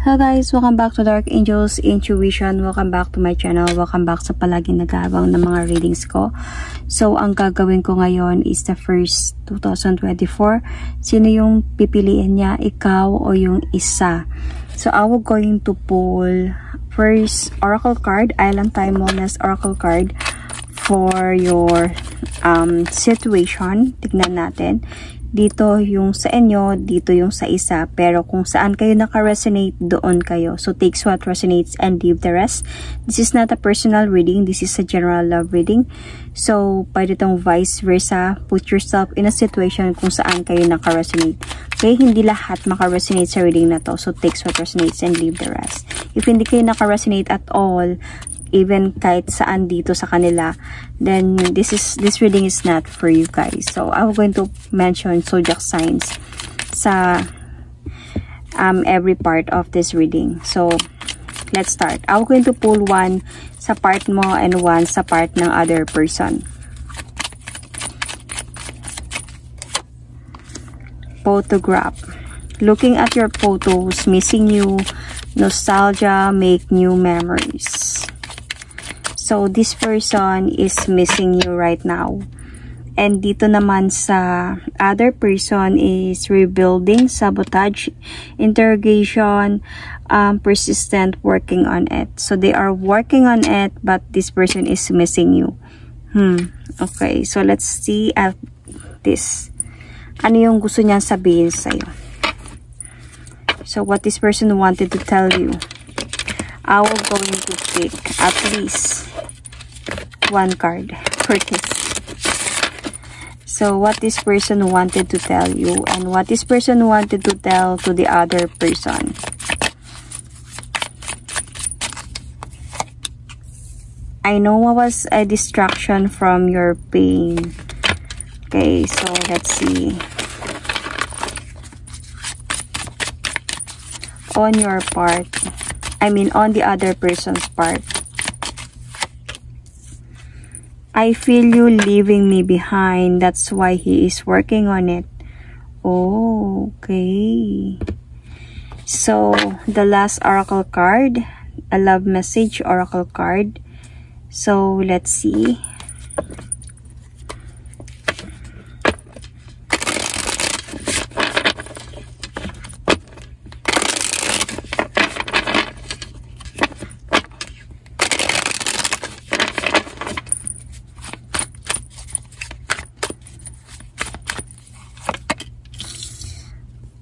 Hello guys, welcome back to Dark Angels Intuition. Welcome back to my channel. Welcome back sa palaging nag-aabang ng mga readings ko. So, ang gagawin ko ngayon is the first 2024. Sino yung pipiliin niya? Ikaw o yung isa? So, I will going to pull first Oracle card, Island Time Wellness Oracle card for your situation. Tignan natin. Dito yung sa inyo, dito yung sa isa. Pero kung saan kayo naka-resonate, doon kayo. So, takes what resonates and leave the rest. This is not a personal reading. This is a general love reading. So, pwede itong vice versa. Put yourself in a situation kung saan kayo naka-resonate. Okay, hindi lahat maka-resonate sa reading na to. So, takes what resonates and leave the rest. If hindi kayo naka-resonate at all, even kahit saan dito sa kanila, then this reading is not for you guys. So I'm going to mention zodiac signs sa every part of this reading. So let's start. I'm going to pull one sa part mo and one sa part ng other person. Photograph. Looking at your photos, missing you, nostalgia, make new memories. So, this person is missing you right now. And dito naman sa other person is rebuilding, sabotage, interrogation, persistent, working on it. So, they are working on it, but this person is missing you. Okay, so let's see at this. Ano yung gusto niyang sabihin sa'yo? So, what this person wanted to tell you? I will going to pick at least one card for this. So what this person wanted to tell you and what this person wanted to tell to the other person. I know I was a distraction from your pain. Okay, so let's see. On your part, I mean on the other person's part. I feel you leaving me behind. That's why he is working on it. Oh, okay. So, the last oracle card, a love message oracle card. So, let's see.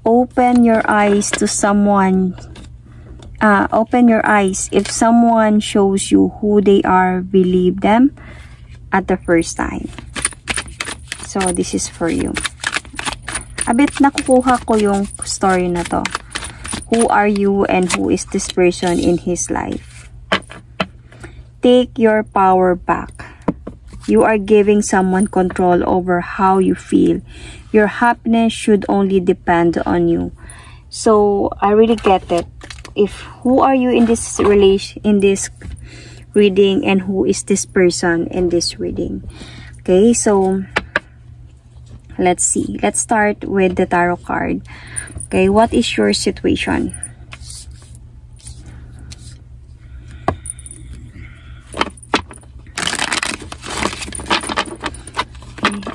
Open your eyes to someone. Open your eyes. If someone shows you who they are, believe them at the first time. So, this is for you. A bit nakukuha ko yung story na to. Who are you and who is this person in his life? Take your power back. You are giving someone control over how you feel. Your happiness should only depend on you. So, I really get it. If who are you in this reading and who is this person in this reading? Okay, so let's see. Let's start with the tarot card. Okay, what is your situation?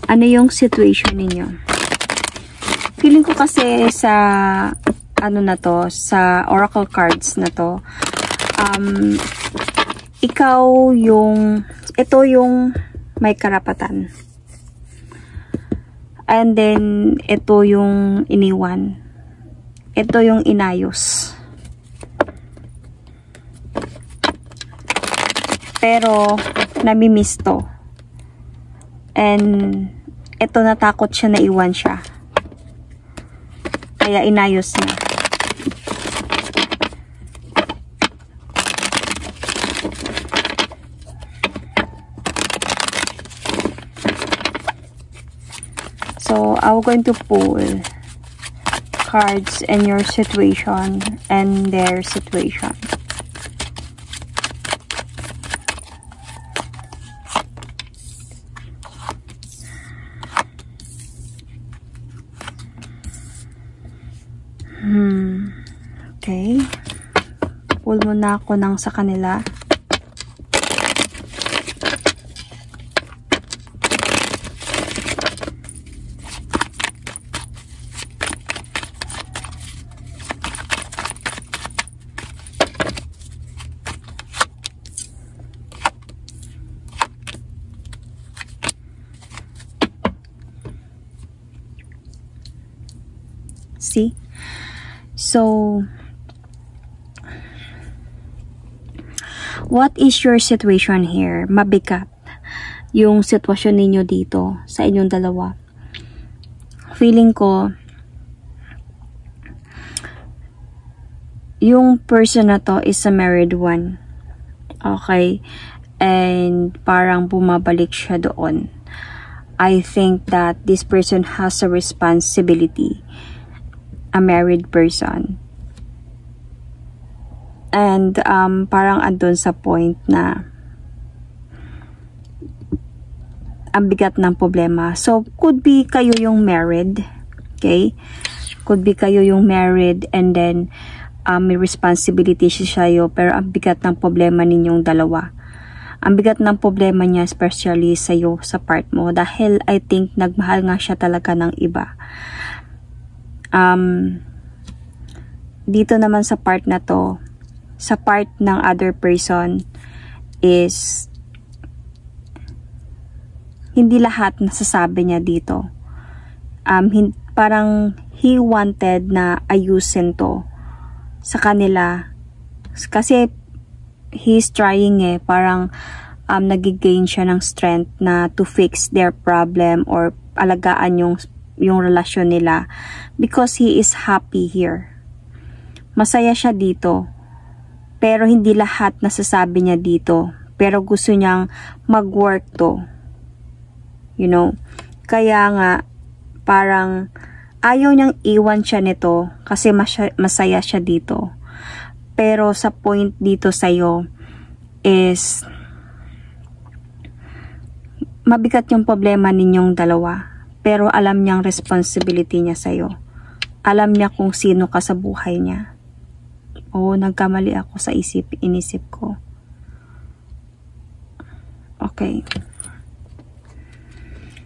Ano yung situation ninyo? Feeling ko kasi sa ano na to, sa oracle cards na to, ikaw yung, ito yung may karapatan. And then, ito yung iniwan. Ito yung inayos. Pero, namimiss to. And, ito natakot siya na iwan siya. Kaya inayos niya. So, I'm going to pull cards in your situation and their situation. Okay. Pull muna ako ng sa kanila. See? So, what is your situation here? Mabigat yung sitwasyon ninyo dito sa inyong dalawa. Feeling ko, yung person na to is a married one. Okay? And parang bumabalik siya doon. I think that this person has a responsibility. A married person. And parang andun sa point na ang bigat ng problema. So, could be kayo yung married. Okay? Could be kayo yung married and then may responsibility siya sa'yo, pero ang bigat ng problema ninyong dalawa. Ang bigat ng problema niya, especially sa'yo, sa part mo. Dahil I think nagmahal nga siya talaga ng iba. Dito naman sa part na to, sa part ng other person is hindi lahat nasasabi niya dito. Parang he wanted na ayusin to sa kanila kasi he's trying parang nagigain siya ng strength na to fix their problem or alagaan yung relasyon nila because he is happy here. Masaya siya dito. Pero hindi lahat nasasabi niya dito. Pero gusto niyang mag-work to. You know? Kaya nga, parang ayaw niyang iwan siya nito kasi masaya siya dito. Pero sa point dito sa'yo is mabigat yung problema ninyong dalawa. Pero alam niyang responsibility niya sa'yo. Alam niya kung sino ka sa buhay niya. Oo, nagkamali ako sa inisip ko. Okay.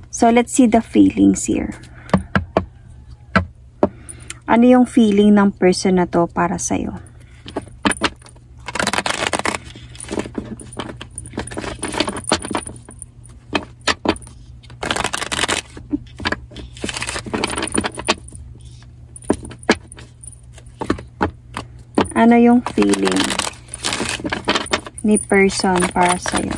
So, let's see the feelings here. Ano yung feeling ng person na to para sa'yo? Ano yung feeling ni person para sa'yo?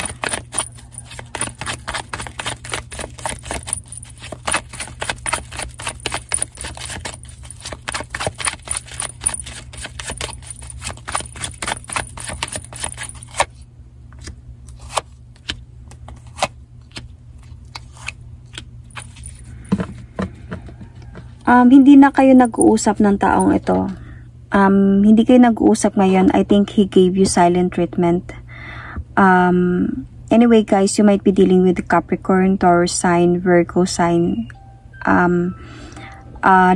Hindi na kayo nag-uusap ng taong ito. Hindi kayo nag-uusap ngayon. I think he gave you silent treatment. Anyway guys, you might be dealing with Capricorn, Taurus sign, Virgo sign,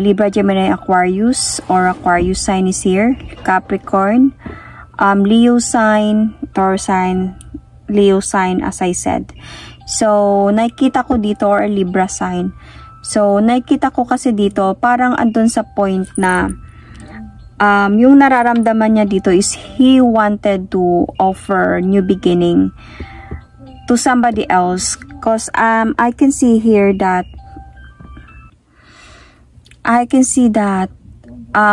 Libra, Gemini, Aquarius, or Aquarius sign is here. Capricorn, Leo sign, Taurus sign, Leo sign as I said. So, nakikita ko dito, or Libra sign. So, nakikita ko kasi dito, parang andun sa point na yung nararamdaman niya dito is he wanted to offer new beginning to somebody else because I can see here that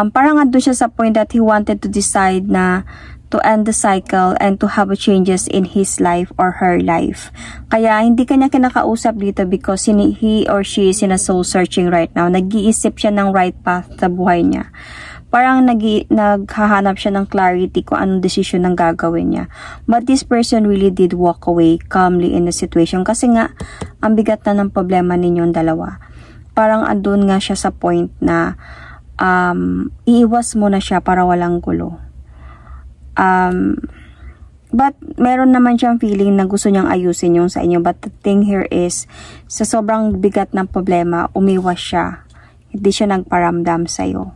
parang andun siya sa point that he wanted to decide na to end the cycle and to have changes in his life or her life. Kaya hindi kanya kinakausap dito because he or she is in a soul searching right now. Nag-iisip siya ng right path sa buhay niya. Parang naghahanap siya ng clarity kung anong decision ang gagawin niya. But this person really did walk away calmly in the situation kasi nga, ang bigat na ng problema ninyong dalawa. Parang andun nga siya sa point na iiwas mo na siya para walang gulo. But meron naman siyang feeling na gusto niyang ayusin yung sa inyo. But the thing here is, sa sobrang bigat ng problema, umiwas siya. Hindi siya nagparamdam sa'yo.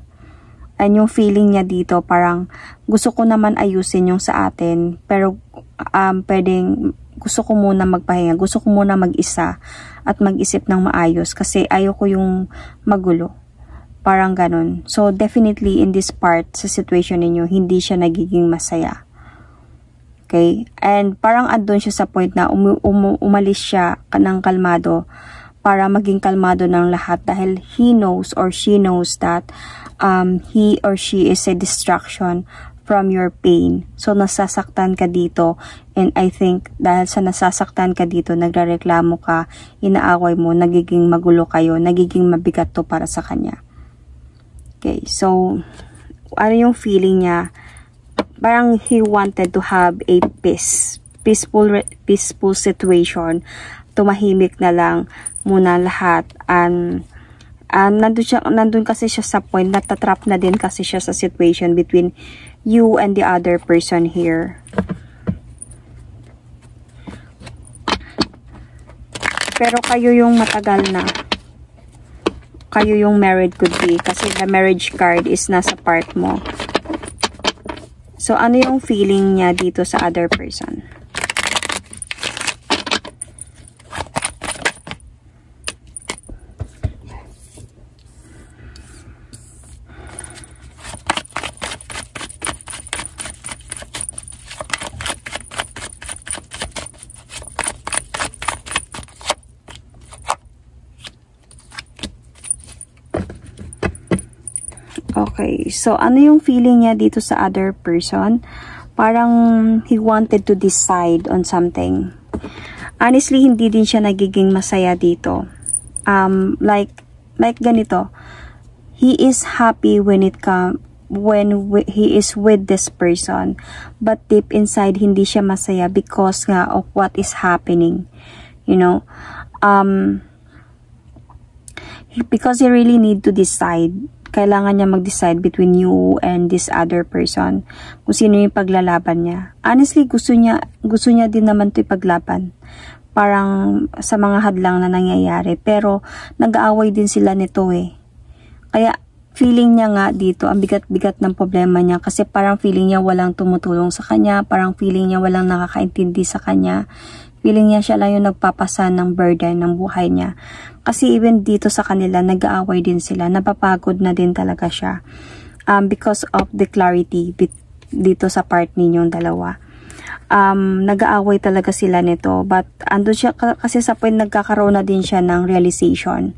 And yung feeling niya dito, parang gusto ko naman ayusin yung sa atin, pero pwedeng gusto ko muna magpahinga, gusto ko muna mag-isa at mag-isip ng maayos kasi ayoko yung magulo. Parang ganun. So, definitely in this part, sa situation ninyo, hindi siya nagiging masaya. Okay? And parang andun siya sa point na umalis siya ng kalmado para maging kalmado ng lahat dahil he knows or she knows that he or she is a distraction from your pain. So, nasasaktan ka dito. And I think, dahil sa nasasaktan ka dito, nagrereklamo ka, inaaway mo, nagiging magulo kayo, nagiging mabigat to para sa kanya. Okay, so, ano yung feeling niya? Parang he wanted to have a peaceful situation. Tumahimik na lang muna lahat. And nandun kasi siya sa point, natatrap na din kasi siya sa situation between you and the other person here. Pero kayo yung matagal na. Kayo yung married could be kasi the marriage card is nasa part mo. So, ano yung feeling niya dito sa other person? Okay, so ano yung feeling niya dito sa other person? Parang he wanted to decide on something. Honestly, hindi din siya nagiging masaya dito. Like ganito. He is happy when he is with this person, but deep inside hindi siya masaya because nga of what is happening. You know, because he really need to decide. Kailangan niya mag-decide between you and this other person. Kung sino yung paglalaban niya. Honestly, gusto niya din naman ito ipaglaban. Parang sa mga hadlang na nangyayari. Pero, nag-aaway din sila nito eh. Kaya, feeling niya nga dito, ang bigat-bigat ng problema niya. Kasi parang feeling niya walang tumutulong sa kanya. Parang feeling niya walang nakakaintindi sa kanya. Feeling niya siya lang yung nagpapasan ng burden ng buhay niya. Kasi even dito sa kanila, nag-aaway din sila. Napapagod na din talaga siya. Because of the clarity dito sa part ninyong dalawa. Nag-aaway talaga sila nito. But andun siya, kasi sa point nagkakaroon na din siya ng realization.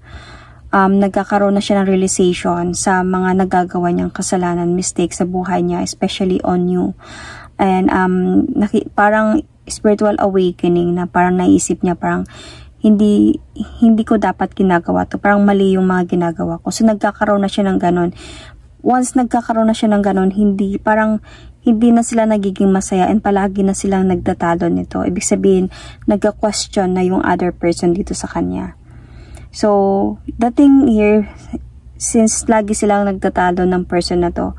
Nagkakaroon na siya ng realization sa mga nagagawa niyang kasalanan, mistakes sa buhay niya, especially on you. And parang spiritual awakening na parang naisip niya parang hindi ko dapat ginagawa to. Parang mali yung mga ginagawa ko. So, nagkakaroon na siya ng ganon. Once nagkakaroon na siya ng ganon, hindi na sila nagiging masaya and palagi na silang nagtatalo nito. Ibig sabihin, nagka-question na yung other person dito sa kanya. So, the thing here, since lagi silang nagtatalo ng person na to,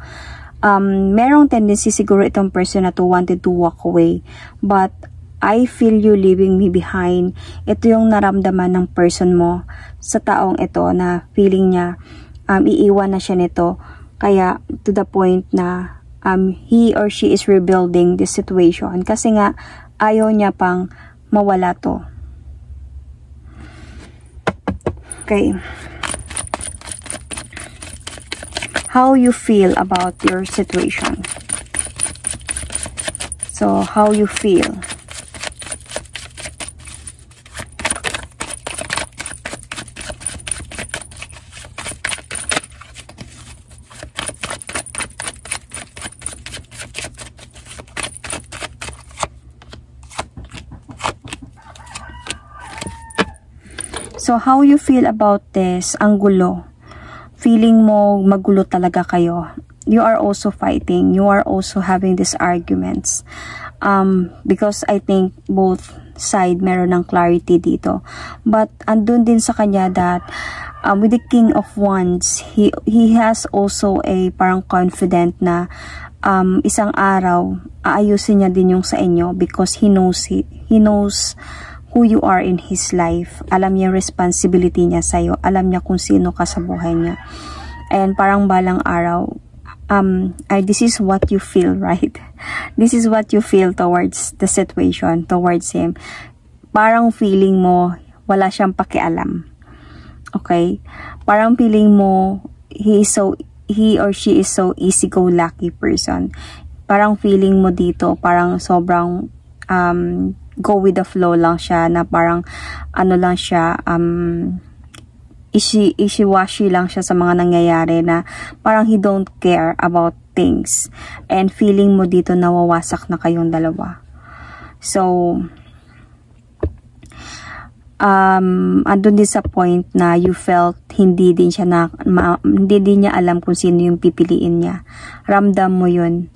merong tendency siguro itong person na to wanted to walk away. But, I feel you leaving me behind. Ito yung naramdaman ng person mo sa taong ito na feeling niya iiwan na siya nito. Kaya to the point na he or she is rebuilding this situation. Kasi nga ayaw niya pang mawala to. Okay. How you feel about your situation? So, how you feel? So, how you feel about this? Ang gulo. Feeling mo magulo talaga kayo. You are also fighting. You are also having these arguments. Because I think both side meron ng clarity dito. But andun din sa kanya that with the King of Wands, he has also a parang confident na isang araw aayusin niya din yung sa inyo because he knows who you are in his life. Alam niya yung responsibility niya sa'yo. Alam niya kung sino ka sa buhay niya. And parang balang araw, this is what you feel, right? This is what you feel towards the situation, towards him. Parang feeling mo, wala siyang pakialam. Okay? Parang feeling mo, he or she is so easy-go-lucky person. Parang feeling mo dito, parang sobrang go with the flow lang siya, na parang ano lang siya, ishi-washi lang siya sa mga nangyayari, na parang he don't care about things. And feeling mo dito nawawasak na kayong dalawa. So, andun din sa point na you felt hindi din niya alam kung sino yung pipiliin niya. Ramdam mo yun.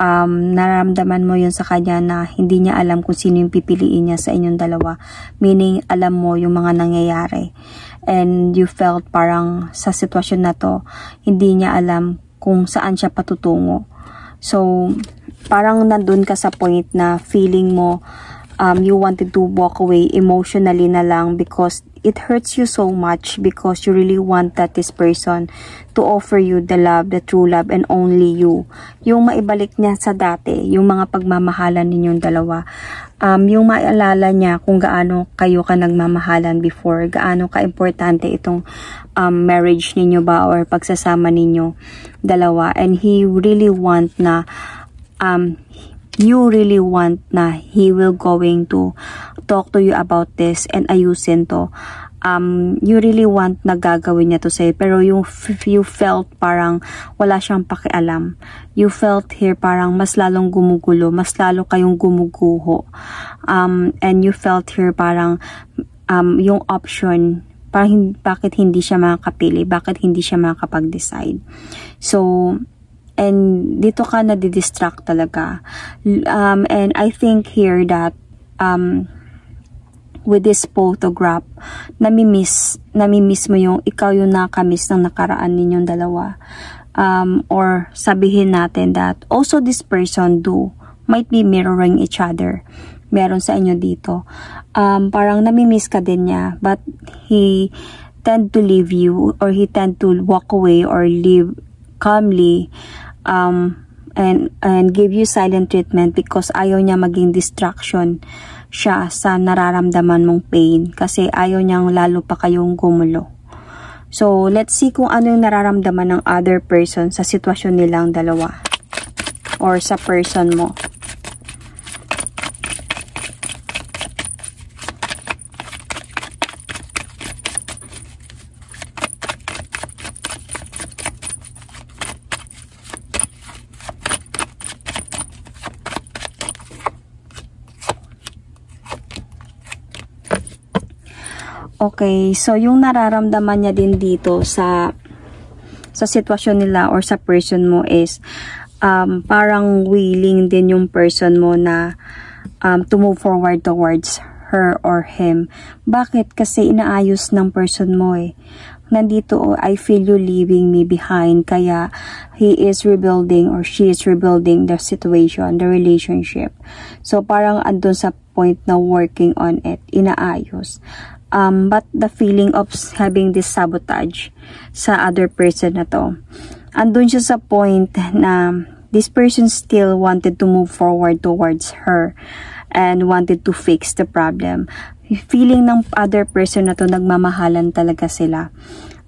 Naramdaman mo yun sa kanya na hindi niya alam kung sino yung pipiliin niya sa inyong dalawa. Meaning, alam mo yung mga nangyayari. And you felt parang sa sitwasyon na to, hindi niya alam kung saan siya patutungo. So, parang nandun ka sa point na feeling mo, you wanted to walk away emotionally na lang, because it hurts you so much, because you really want that this person to offer you the love, the true love, and only you. Yung maibalik niya sa dati, yung mga pagmamahalan ninyong dalawa. Yung maalala niya kung gaano kayo ka nagmamahalan before, gaano ka-importante itong marriage ninyo ba, or pagsasama ninyo dalawa. And he really want na you really want na he will going to talk to you about this and ayusin to. You really want na gagawin niya to sa'yo, pero you felt parang wala siyang pakialam. You felt here parang mas lalong gumugulo, mas lalo kayong gumuguho. And you felt here parang yung option, parang bakit hindi siya makakapili, bakit hindi siya makakapag-decide. So, and dito ka na-distract talaga. And I think here that with this photograph, namimiss mo yung ikaw yung nakamiss ng nakaraan ninyong dalawa. Or sabihin natin that also this person might be mirroring each other. Meron sa inyo dito. Parang namimiss ka din niya, but he tend to leave you, or he tend to walk away or leave calmly, and give you silent treatment, because ayaw niya maging distraction siya sa nararamdaman mong pain, kasi ayaw niyang lalo pa kayong gumulo. So, let's see kung ano yung nararamdaman ng other person sa sitwasyon nilang dalawa, or sa person mo. Okay, so yung nararamdaman niya din dito sa sitwasyon nila or sa person mo is parang willing din yung person mo na to move forward towards her or him. Bakit? Kasi inaayos ng person mo eh. Nandito, I feel you leaving me behind, kaya he is rebuilding or she is rebuilding the situation, the relationship. So parang andun sa point na working on it, inaayos. But the feeling of having this sabotage sa other person na to, andun siya sa point na this person still wanted to move forward towards her and wanted to fix the problem. Feeling ng other person na to, nagmamahalan talaga sila.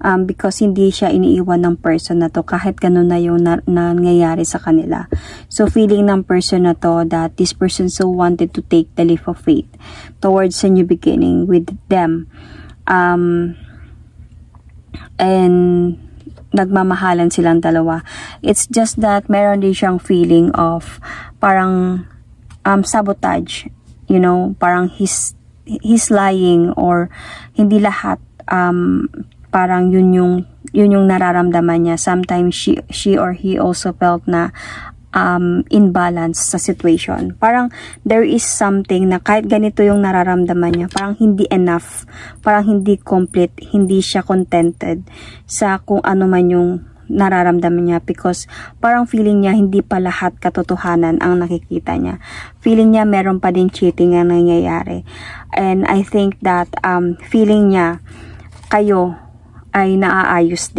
Because hindi siya iniiwan ng person na to kahit ganun na yung nangyayari sa kanila. So feeling ng person na to that this person so wanted to take the leap of faith towards a new beginning with them. And nagmamahalan silang dalawa. It's just that meron din siyang feeling of parang sabotage, you know, parang he's lying, or hindi lahat parang yun yung nararamdaman niya. Sometimes she or he also felt na imbalance sa situation. Parang there is something na kahit ganito yung nararamdaman niya, parang hindi enough, parang hindi complete, hindi siya contented sa kung ano man yung nararamdaman niya, because parang feeling niya hindi pa lahat katotohanan ang nakikita niya. Feeling niya meron pa din cheating ang nangyayari. And I think that feeling niya kayo ay naayos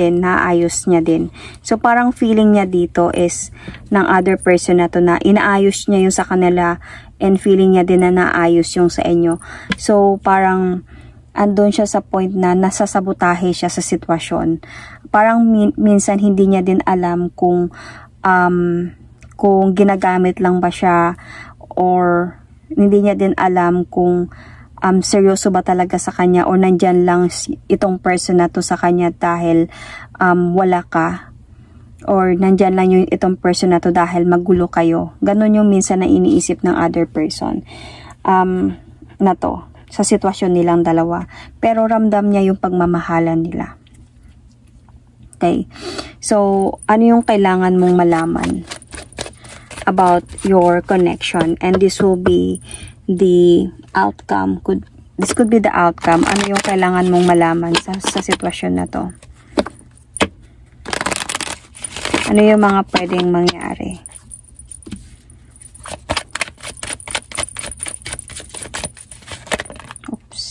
niya din. So parang feeling niya dito is ng other person na to na inaayos niya yung sa kanila, and feeling niya din na naayos yung sa inyo. So parang andun siya sa point na nasasabotahe siya sa sitwasyon. Parang minsan hindi niya din alam kung ginagamit lang ba siya, or hindi niya din alam kung seryoso ba talaga sa kanya, o nandyan lang itong person na to sa kanya dahil wala ka, or nandyan lang yung itong person na to dahil magulo kayo. Ganon yung minsan na iniisip ng other person na to sa sitwasyon nilang dalawa, pero ramdam niya yung pagmamahalan nila. Okay, so ano yung kailangan mong malaman about your connection, and this will be the outcome. This could be the outcome. Ano yung kailangan mong malaman sa sitwasyon na to? Ano yung mga pwedeng mangyari? Oops.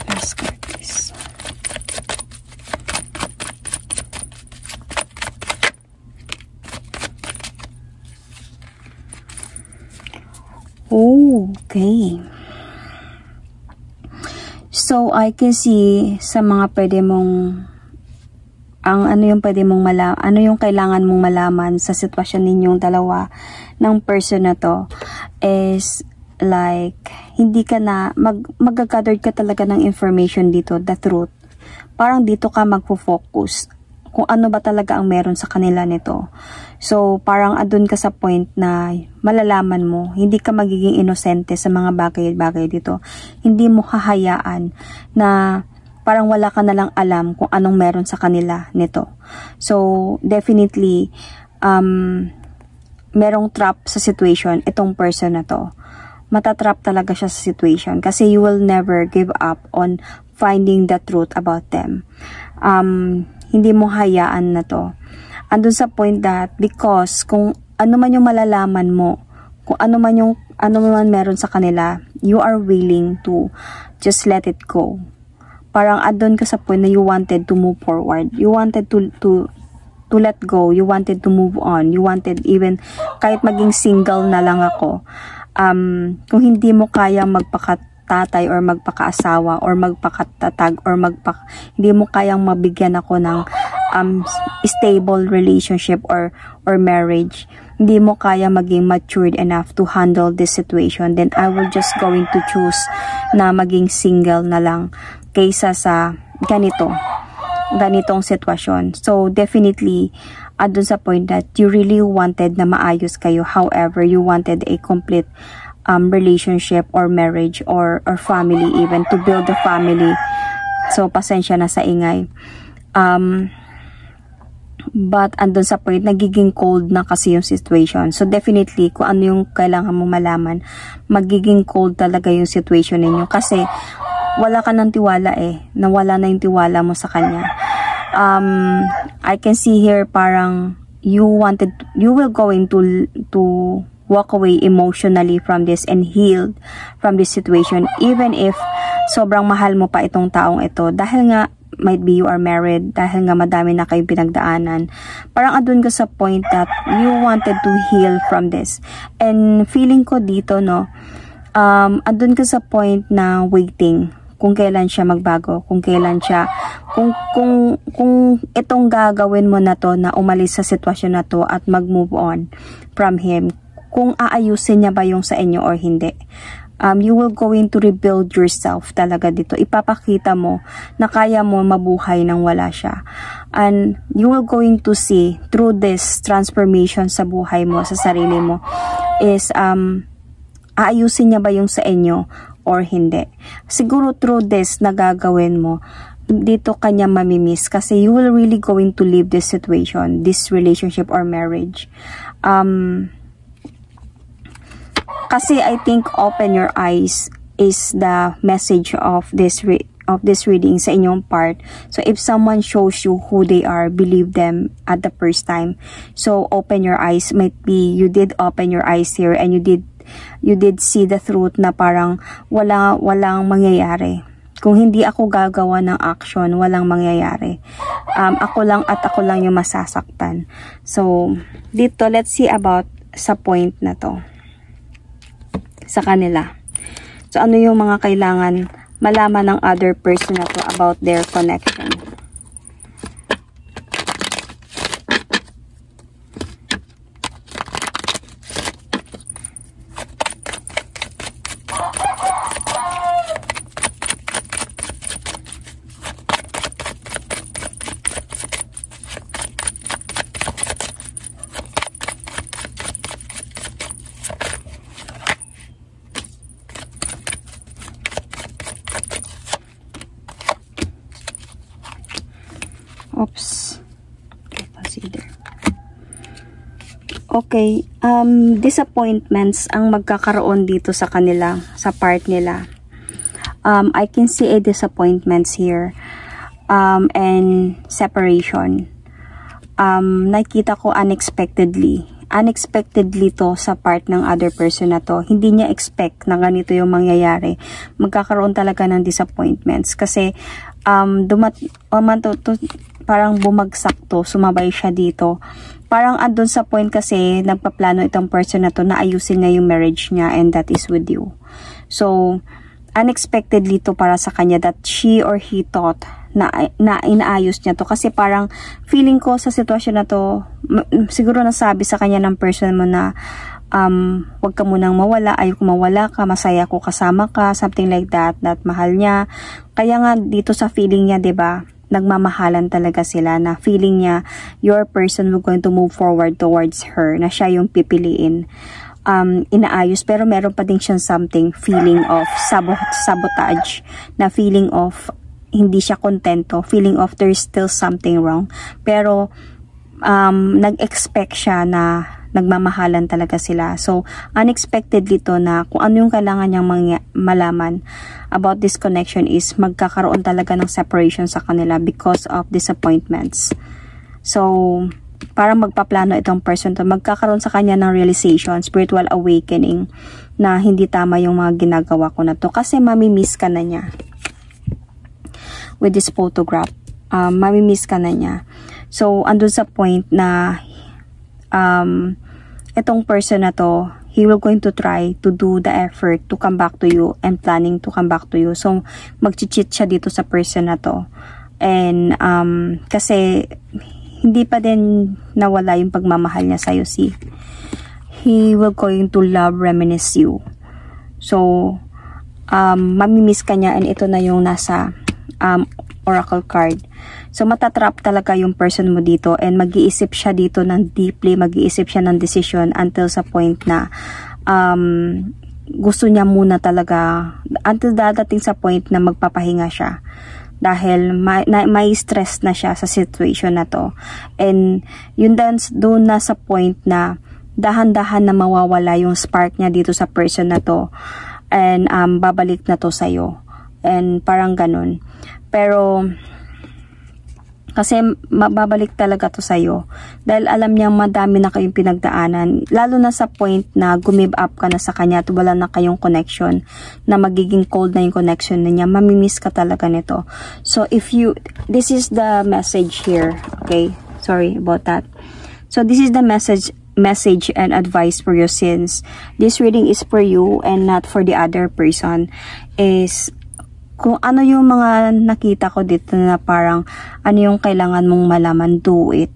Let's get this. Okay. So, I can see sa mga pwede mong, ano yung pwede mong malaman, ano yung kailangan mong malaman sa sitwasyon ninyong dalawa ng person na to is like, hindi ka na, mag-gather ka talaga ng information dito, the truth. Parang dito ka magfo-focus kung ano ba talaga ang meron sa kanila nito. So, parang adun ka sa point na malalaman mo, hindi ka magiging inosente sa mga bagay-bagay dito. Hindi mo hahayaan na parang wala ka na lang alam kung anong meron sa kanila nito. So, definitely, merong trap sa situation itong person na to. Matatrap talaga siya sa situation kasi you will never give up on finding the truth about them. Hindi mo hayaan na to. Andun sa point that because kung ano man yung malalaman mo, kung ano man meron sa kanila, you are willing to just let it go. Parang andun ka sa point na you wanted to move forward. You wanted to let go. You wanted to move on. You wanted even kahit maging single na lang ako. Kung hindi mo kaya magpakatatay or magpakaasawa or magpakatatag or hindi mo kayang mabigyan ako ng stable relationship or marriage, hindi mo kaya maging matured enough to handle this situation, then I will just going to choose na maging single na lang kaysa sa ganitong sitwasyon. So definitely adun sa point that you really wanted na maayos kayo, however you wanted a complete relationship or marriage or family, even to build a family. So pasensya na sa ingay. But andun sa point, nagiging cold na kasi yung situation. So definitely, kung ano yung kailangan mo malaman, magiging cold talaga yung situation ninyo. Kasi wala ka ng tiwala nawala na yung tiwala mo sa kanya. I can see here parang you will going to walk away emotionally from this and healed from this situation, even if sobrang mahal mo pa itong taong ito, dahil nga might be you are married, dahil nga madami na kayong pinagdaanan. Parang adun ka sa point that you wanted to heal from this. And feeling ko dito, adun ka sa point na waiting kung kailan siya magbago, kung kailan siya, kung itong gagawin mo na to, na umalis sa sitwasyon na to at mag-move on from him, kung aayusin niya ba yung sa inyo or hindi. You will going to rebuild yourself talaga dito. Ipapakita mo na kaya mo mabuhay nang wala siya. And you will going to see through this transformation sa buhay mo, sa sarili mo, is aayusin niya ba yung sa inyo or hindi. Siguro through this na gagawin mo, dito kanya mamimiss kasi you will really going to leave this situation, this relationship or marriage. Kasi I think open your eyes is the message of this reading sa inyong part. So if someone shows you who they are, believe them at the first time. So open your eyes. Might be you did open your eyes here and you did you did see the truth na parang walang mangyayari. Kung hindi ako gagawa ng action, walang mangyayari. Ako lang yung masasaktan. So, dito, let's see about sa point na to. Sa kanila. So, ano yung mga kailangan malaman ng other person na to about their connection? Oops. Consider. Okay. Disappointments ang magkakaroon dito sa kanila, sa part nila. I can see a disappointments here. And separation. Nakita ko unexpectedly to sa part ng other person na to. Hindi niya expect na ganito yung mangyayari. Magkakaroon talaga ng disappointments. Kasi, parang bumagsak to, sumabay siya dito. Parang andun sa point kasi, nagpaplano itong person na to na ayusin niya yung marriage niya and that is with you. So, unexpectedly to para sa kanya that she or he thought na inaayos niya to. Kasi parang feeling ko sa sitwasyon na to, siguro nasabi sa kanya ng person mo na wag ka munang mawala, ayoko mawala ka, masaya ko kasama ka, something like that mahal niya. Kaya nga dito sa feeling niya, 'di ba? Nagmamahalan talaga sila na feeling niya your person will going to move forward towards her, na siya yung pipiliin. Inaayos pero meron pa din siyang something feeling of sabotage, na feeling of hindi siya kontento, feeling of there's still something wrong. Pero nag-expect siya na nagmamahalan talaga sila. So, unexpectedly to na kung ano yung kailangan niyang malaman about this connection is magkakaroon talaga ng separation sa kanila because of disappointments. So, parang magpaplano itong person to, magkakaroon sa kanya ng realization, spiritual awakening na hindi tama yung mga ginagawa ko na to kasi mamimiss ka na niya. With this photograph, mamimiss ka na niya. So, andun sa point na itong person na to, he will going to try to do the effort to come back to you and planning to come back to you. So, mag-cheat siya dito sa person na to. And, kasi, hindi pa din nawala yung pagmamahal niya sa'yo, see? He will going to love, reminisce you. So, mamimiss ka niya and ito na yung nasa oracle card. So, matatrap talaga yung person mo dito and mag-iisip siya dito ng deeply, mag-iisip siya ng decision until sa point na gusto niya muna talaga, until dadating sa point na magpapahinga siya. Dahil may stress na siya sa situation na to. And yun doon na sa point na dahan-dahan na mawawala yung spark niya dito sa person na to. And babalik na to sa'yo. And parang ganun. Pero kasi mababalik talaga to sa'yo. Dahil alam niya madami na kayong pinagdaanan. Lalo na sa point na gumib up ka na sa kanya at wala na kayong connection. Na magiging cold na yung connection na niya. Mamimiss ka talaga nito. So if you, this is the message here. Okay? Sorry about that. So this is the message and advice for your sins. This reading is for you and not for the other person. Is kung ano yung mga nakita ko dito na parang ano yung kailangan mong malaman, do it.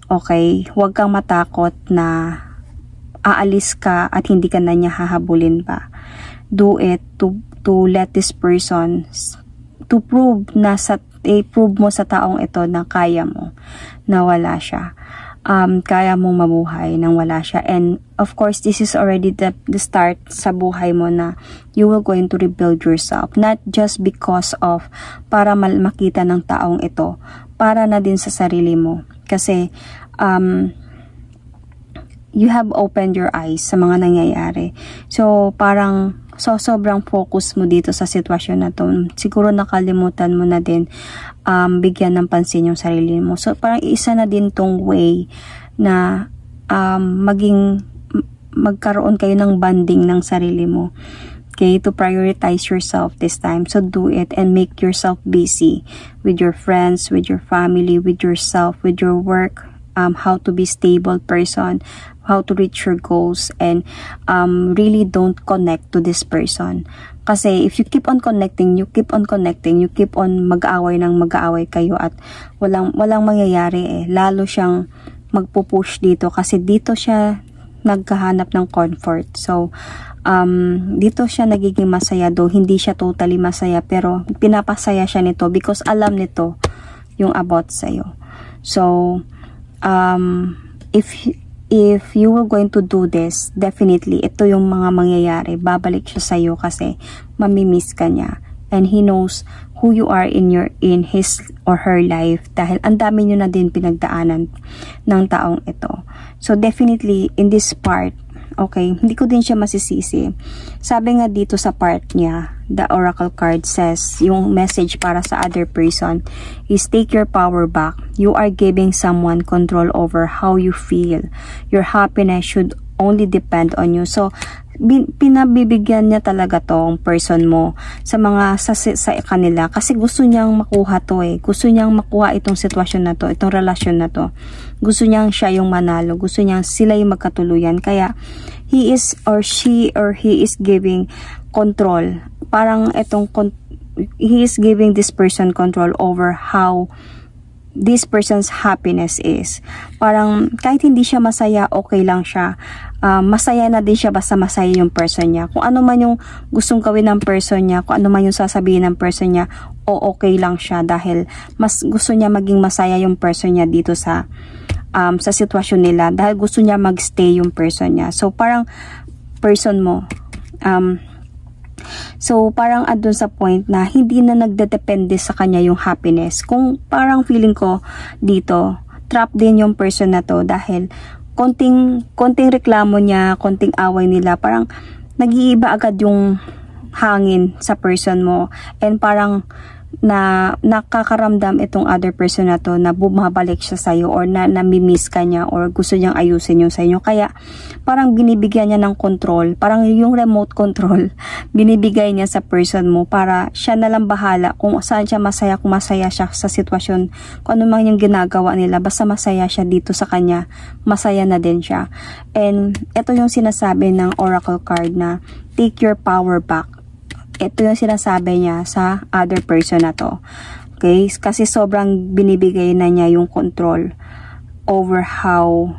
Okay? Huwag kang matakot na aalis ka at hindi ka na niya hahabulin pa. Do it to let this person, to prove na prove mo sa taong ito na kaya mo, na wala siya. Kaya mong mabuhay nang wala siya. And of course, this is already the start sa buhay mo na you will going to rebuild yourself. Not just because of para makita ng taong ito. Para na din sa sarili mo. Kasi you have opened your eyes sa mga nangyayari. So parang sobrang focus mo dito sa sitwasyon na to. Siguro nakalimutan mo na din bigyan ng pansin yung sarili mo. So parang isa na din tong way na maging magkaroon kayo ng bonding ng sarili mo. Okay, to prioritize yourself this time. So do it and make yourself busy with your friends, with your family, with yourself, with your work, how to be stable person, how to reach your goals, and really don't connect to this person. Kasi if you keep on connecting, you keep on mag-aaway kayo at walang mangyayari lalo siyang magpupush dito kasi dito siya naghahanap ng comfort. So, dito siya nagiging masaya, though hindi siya totally masaya, pero pinapasaya siya nito because alam nito yung about sa'yo. So, if you were going to do this, definitely, ito yung mga mangyayari. Babalik siya sa'yo kasi mamimiss ka niya. And he knows who you are in his or her life dahil ang dami nyo na din pinagdaanan ng taong ito. So, definitely, in this part, okay, hindi ko din siya masisisi. Sabi nga dito sa part niya, the oracle card says, yung message para sa other person is take your power back. You are giving someone control over how you feel. Your happiness should only depend on you. So, pinabibigyan niya talaga tong person mo sa kanila kasi gusto niyang makuha to gusto niyang makuha itong sitwasyon na to, itong relasyon na to. Gusto niyang siya yung manalo, gusto niyang sila yung magkatuluyan, kaya he is or she or he is giving control. Parang he is giving this person control over how this person's happiness is. Parang kahit hindi siya masaya, okay lang siya. Masaya na din siya basta masaya yung person niya. Kung ano man yung gustong gawin ng person niya, kung ano man yung sasabihin ng person niya, okay lang siya dahil mas gusto niya maging masaya yung person niya dito sa sitwasyon nila dahil gusto niya magstay yung person niya. So parang person mo so parang andun sa point na hindi na nagdedepende sa kanya yung happiness. Kung parang feeling ko dito, trap din yung person na to dahil konting reklamo niya, konting away nila, parang nag-iiba agad yung hangin sa person mo and parang nakakaramdam itong other person na to na bumabalik siya sa'yo or na namimiss ka niya or gusto niyang ayusin yung sa inyo. Kaya parang binibigyan niya ng control, parang yung remote control binibigay niya sa person mo para siya na lang bahala kung saan siya masaya, kung masaya siya sa sitwasyon, kung ano man yung ginagawa nila, basta masaya siya dito sa kanya, masaya na din siya. And ito yung sinasabi ng oracle card na take your power back. Ito yung sinasabi niya sa other person na to. Okay? Kasi sobrang binibigay na niya yung control over how,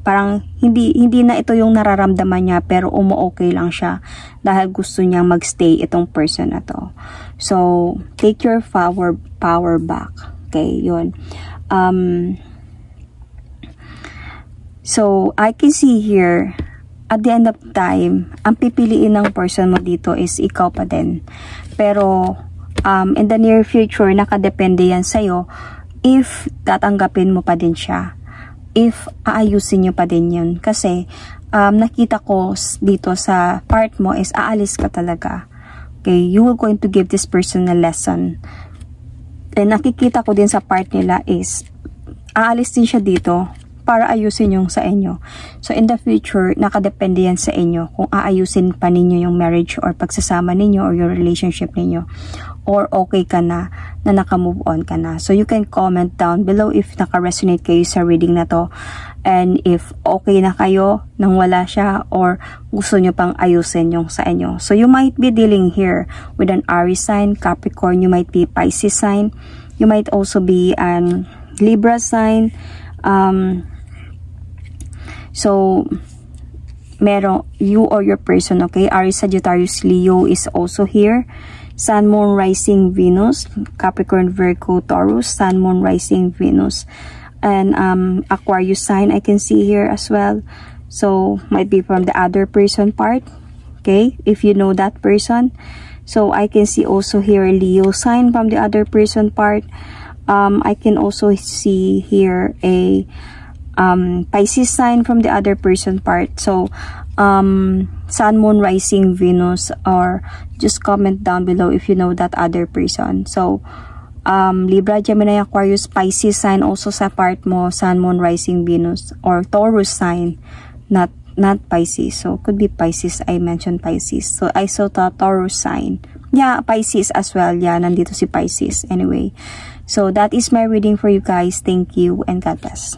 parang hindi na ito yung nararamdaman niya pero umu-okay lang siya dahil gusto niyang magstay itong person na to. So, take your power back. Okay, yun. So, I can see here, at the end of time, ang pipiliin ng person mo dito is ikaw pa din. Pero, in the near future, nakadepende yan sa'yo if tatanggapin mo pa din siya. If aayusin nyo pa din yun. Kasi, nakita ko dito sa part mo is aalis ka talaga. Okay, you are going to give this person a lesson. And nakikita ko din sa part nila is aalis din siya dito para ayusin yung sa inyo. So, in the future, nakadepende yan sa inyo kung aayusin pa ninyo yung marriage or pagsasama ninyo or your relationship ninyo. Or okay ka na naka-move on ka na. So, you can comment down below if naka-resonate kayo sa reading na to. And if okay na kayo nang wala siya or gusto nyo pang ayusin yung sa inyo. So, you might be dealing here with an Aries sign, Capricorn, you might be Pisces sign. You might also be an Libra sign. So, meron you or your person, okay? Aries, Sagittarius, Leo is also here. Sun, Moon, Rising, Venus, Capricorn, Virgo, Taurus, Sun, Moon, Rising, Venus, and Aquarius sign I can see here as well. So, might be from the other person part, okay? If you know that person. So, I can see also here Leo sign from the other person part. I can also see here a Pisces sign from the other person part. So, Sun, Moon, Rising, Venus, or just comment down below if you know that other person. So, Libra, Gemini, Aquarius, Pisces sign also sa part mo, Sun, Moon, Rising, Venus, or Taurus sign, not not Pisces. So, could be Pisces. I mentioned Pisces. So, I saw Taurus sign. Yeah, Pisces as well. Yeah, nandito si Pisces. Anyway, so that is my reading for you guys. Thank you and God bless.